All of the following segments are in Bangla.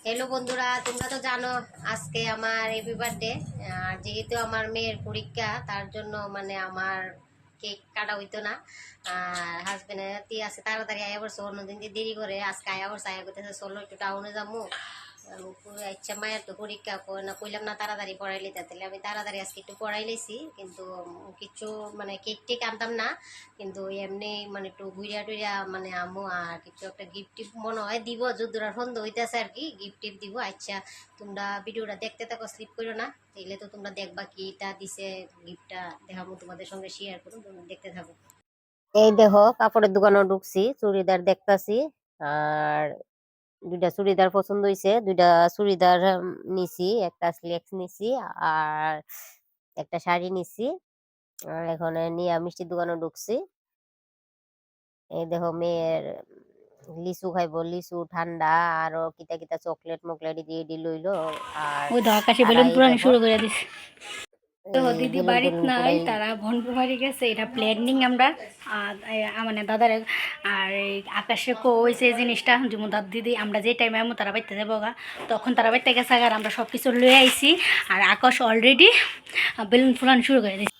হ্যালো বন্ধুরা, তোমরা তো জানো আজকে আমার হ্যাপি বার্থডে। আর যেহেতু আমার মেয়ের পরীক্ষা, তার জন্য মানে আমার কেক কাটা হইতো না। আর হাজবেন্ডের আছে তাড়াতাড়ি আয়া পড়ছে, অন্যদিন দিয়ে দেরি করে, আজকে আয়া পড়ছে। আয়া করতেছে চলো একটু টাউনে যাবো। আচ্ছা, মায়ের তো পরীক্ষা, না কইলাম না তাড়াতাড়ি পড়াই লিতে, তাহলে আমি তাড়াতাড়ি আজকে একটু পড়াই লেছি। কিন্তু কিছু মানে কেক টেক আনতাম না, কিন্তু এমনি মানে একটু ঘুরিয়া টুইরা মানে আমু আর কিছু একটা গিফট টিফট মনে হয় দিব, যদুরার সন্দেহ হইতেছে আর কি, গিফট টিফট দিব। আচ্ছা, তোমরা ভিডিওটা দেখতে থাকো, স্লিপ করো না, তাইলে তো তোমরা দেখবা কিটা দিছে, গিফটটা দেখাবো তোমাদের সঙ্গে শেয়ার করো, তোমরা দেখতে থাকো। এই দেখো, কাপড়ের দোকানে ঢুকছি, চুড়িদার দেখতাছি। আর দুইটা চুড়িদার পছন্দ হয়েছে, দুইটা চুড়িদার নিছি, একটা স্লেক্স নিছি আর একটা শাড়ি নিছি। আর এখানে নিয়ে মিষ্টির দোকানে ঢুকছি। এই দেখো, মেয়ের লিচু খাইবো, লিচু ঠান্ডা আরো কিতা কিতা চকলেট মকলেট দিয়ে লইলো। আর ওই তো আকাশে তারা বেলুন এই পুরানো দেখো শুরু করে দিছে। তো দিদি বেলুন বাড়িত টেলুন নাই, পুরাই। তারা ভনপুর বাড়ি গেছে, এটা প্ল্যানিং আমরা। আর মানে দাদার আর এই আকাশে কইছে এই জিনিসটা যেমন দাদ দিদি আমরা যে টাইমে আমো তারা বাইতে যাবো গা, তখন তারা বাইতে গেছে আর আমরা সব কিছু লয়ে আইছি। আর আকাশ অলরেডি বেলুন ফুলানো শুরু করে দিছে।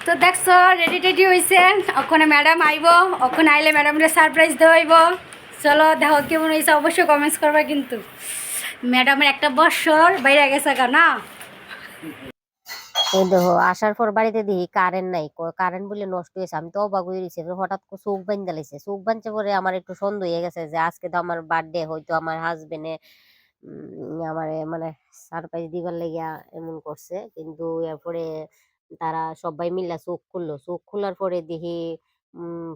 তো দেখছো রেডি টেডি হয়েছে, ওখানে ম্যাডাম আইব, ওখানে আইলে ম্যাডামরে সারপ্রাইজ দেওয়াইব। চলো দেখো কেমন হয়েছে, অবশ্যই কমেন্টস করবা কিন্তু। ম্যাডামের একটা বছর বাইরে গেছে গা না। এই দেখো, আসার পর বাড়িতে দেখি কারেন্ট নাই, কারেন্ট বলে নষ্ট হয়েছে। আমি তো অবাক হয়ে গেছি, হঠাৎ করে চোখ বান্ধা লাইছে। চোখ বাঁধছে পরে আমার একটু সন্দেহ হয়ে গেছে যে আজকে তো আমার বার্থডে, হয়তো আমার হাজবেন্ডে আমার মানে সারপ্রাইজ দিবার লাগিয়া এমন করছে। কিন্তু এরপরে তারা সবাই মিল্লা চোখ খুললো, চোখ খোলার পরে দেখি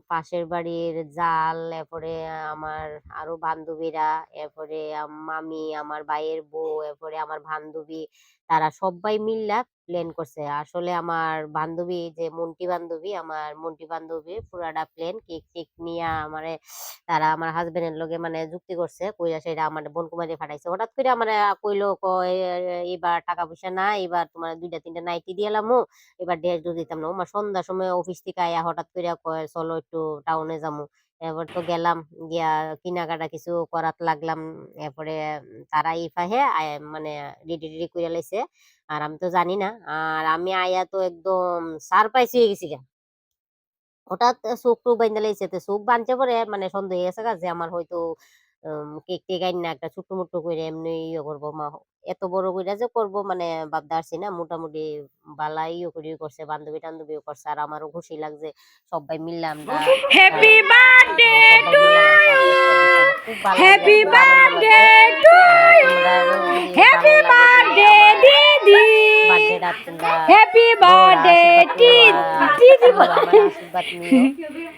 পাশের বাড়ির জাল, এরপরে আমার আরো বান্ধবীরা, এরপরে মামি, আমার ভাইয়ের বউ, এরপরে আমার বান্ধবী, তারা সবাই মিল্লা প্ল্যান করছে। আসলে আমার বান্ধবী, যে মন্টি বান্ধবী পুরাটা প্ল্যান, কেক টেক নিয়ে আমারে তারা আমার হাজবেন্ডের লগে মানে যুক্তি করছে, কইরা সেটা আমার বোন কুমারী ফাটাইছে। হঠাৎ করে আমার কইলো, কয় এবার টাকা পয়সা না, এবার তোমার দুইটা তিনটা নাইটি দিলাম, এবার ড্রেস দিতাম না। আমার সন্ধ্যার সময় অফিস থেকে আয়া হঠাৎ করে কয় চলো একটু টাউনে যাবো। এবার তো গেলাম, গিয়া কেনাকাটা কিছু করাত লাগলাম। এরপরে তারা ইফাহে মানে রেডি টেডি করে লাইছে। আর আমি তো জানি না, আর আমি আয়া তো একদম সারপ্রাইজ হয়ে গেছি। হঠাৎ চোখ টোক বাইন্দা লাইছে, তো চোখ বানছে পরে মানে সন্দেহ হয়ে গেছে যে আমার হয়তো কেক টেক আইন না একটা ছোট্ট মোট্ট করে এমনি ইয়ে করবো। মা এত বড় করে যে করবো মানে ভাবতে পারছি না। মোটামুটি বালাই ইয়ে করে করছে, বান্ধবী টান্ধবীও করছে, আর আমারও খুশি লাগছে। সবাই মিললাম আমরা হ্যাপি বার্থডে সবাই টু মিলে আমার ইউ, সারপ্রাইজটা দিচ্ছে। আমার খুব ভালো লাগছে, হ্যাপি খুব আনন্দ বার্থডে লাগছে। টু ইউ, তোমরা যদি ভালো হ্যাপি লাগে তাহলে বার্থডে আমার দিদি, বার্থডেটা তোমরা হ্যাপি বড়রা বার্থডে আশীর্বাদ করো, দিদি। তোমরা আমার আশীর্বাদ নিও।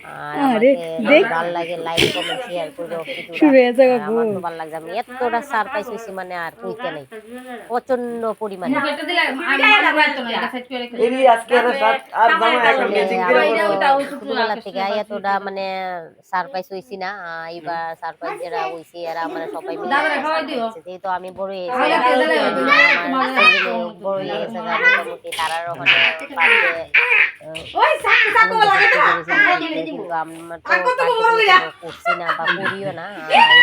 আর আরে আমাকে যদি দেখ ভালো লাগে লাইক কমেন্ট শেয়ার করো ভিডিওটা। শুরু হয়েছে আর গো। আমার তো ভালো লাগছে, আমি এতটা সারপ্রাইজ হয়েছি মানে আর কইতে নাই, প্রচন্ড পরিমাণে। আসলে আমি ছোটবেলা থেকে এতটা মানে সারপ্রাইজ হইছি না। এবার সারপ্রাইজ যারা হইছি এরা মানে সবাই মিলে একটা সারপ্রাইজ দিচ্ছে। যেহেতু আমি বড় হয়েছি গা, আমার ছেলে বড় হয়ে গেছে গা, মোটামুটি তারার ওখানে বার্থডে আনন্দ করতে পেরেছি কিন্তু আমরা তো বার্থডে করছি না বা করিও না।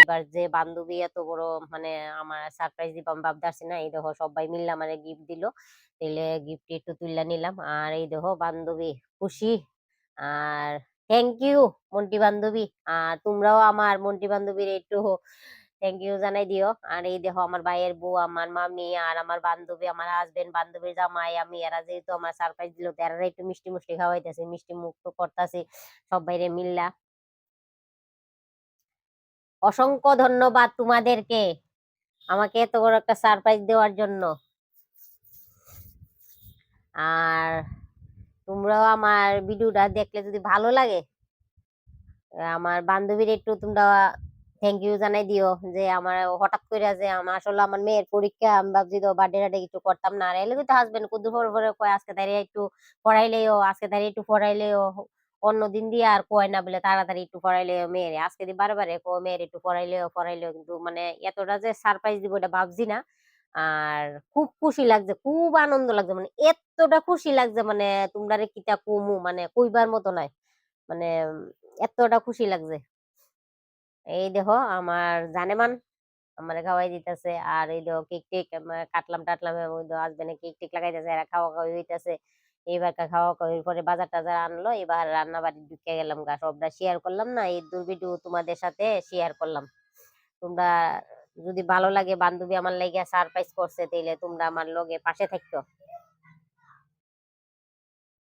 এবার যে বান্ধবী এত বড় মানে আমার সারপ্রাইজ দিবাম ভাবতে না। এই দেখো সবাই মিললে আমার গিফট দিল, তাইলে গিফট একটু তুললা নিলাম। আর এই দেখো বান্ধবী খুশি। আর থ্যাংক ইউ মন্টি বান্ধবী। আর তোমরাও আমার মন্টি বান্ধবীর একটু থ্যাংক ইউ জানাই দিও। আর এই দেখো আমার ভাইয়ের বউ, আমার মামি, আর আমার বান্ধবী, আমার হাজবেন্ড, বান্ধবীর জামাই, আমি, এরা যেহেতু আমার সারপ্রাইজ দিল, তারা একটু মিষ্টি মুষ্টি খাওয়াইতেছে, মিষ্টি মুখ তো করতেছি সবাইরে মিল্লা। অসংখ্য ধন্যবাদ তোমাদেরকে আমাকে এত বড় একটা সারপ্রাইজ দেওয়ার জন্য। আর তোমরাও আমার ভিডিওটা দেখলে যদি ভালো লাগে, আমার বান্ধবীর একটু তোমরা থ্যাংক ইউ জানাই দিও। যে আমার হঠাৎ করে যে আমার আসলে আমার মেয়ের পরীক্ষা, আমি ভাবছি তো বার্থডে টাডে কিছু করতাম না। আর এলে তো হাজবেন্ড কুদু পরে পরে কয় আজকে দাঁড়িয়ে একটু পড়াইলেও, আজকে দাঁড়িয়ে একটু পড়াইলেও, অন্য দিন দিয়ে আর কয় না বলে তাড়াতাড়ি একটু পড়াইলেও মেয়েরে, আজকে দিয়ে বারে বারে কয় মেয়ের একটু পড়াইলেও পড়াইলেও। কিন্তু মানে এতটা যে সারপ্রাইজ দিব এটা ভাবছি না। আর খুব খুশি লাগছে, খুব আনন্দ লাগছে, মানে এতটা খুশি লাগছে মানে তোমরা কিতা কমু, মানে কইবার মতো নাই, মানে এতটা খুশি লাগছে। এই দেখো আমার জানেমান আমার খাওয়াই দিতেছে, আর এই দেখো কেক টেক কাটলাম টাটলাম, ওই হাজবেন্ডে কেক টেক লাগাইতেছে, এরা খাওয়া খাওয়াই হইতেছে। এইবার খাওয়া খাওয়ার পরে বাজার টাজার আনলো, এবার রান্না বাড়ি ঢুকে গেলাম গা, সবটা শেয়ার করলাম না, এই ভিডিও তোমাদের সাথে শেয়ার করলাম। তোমরা যদি ভালো লাগে, বান্ধবী আমার লাগে সারপ্রাইজ করছে, তাইলে তোমরা আমার লগে পাশে থাকতো।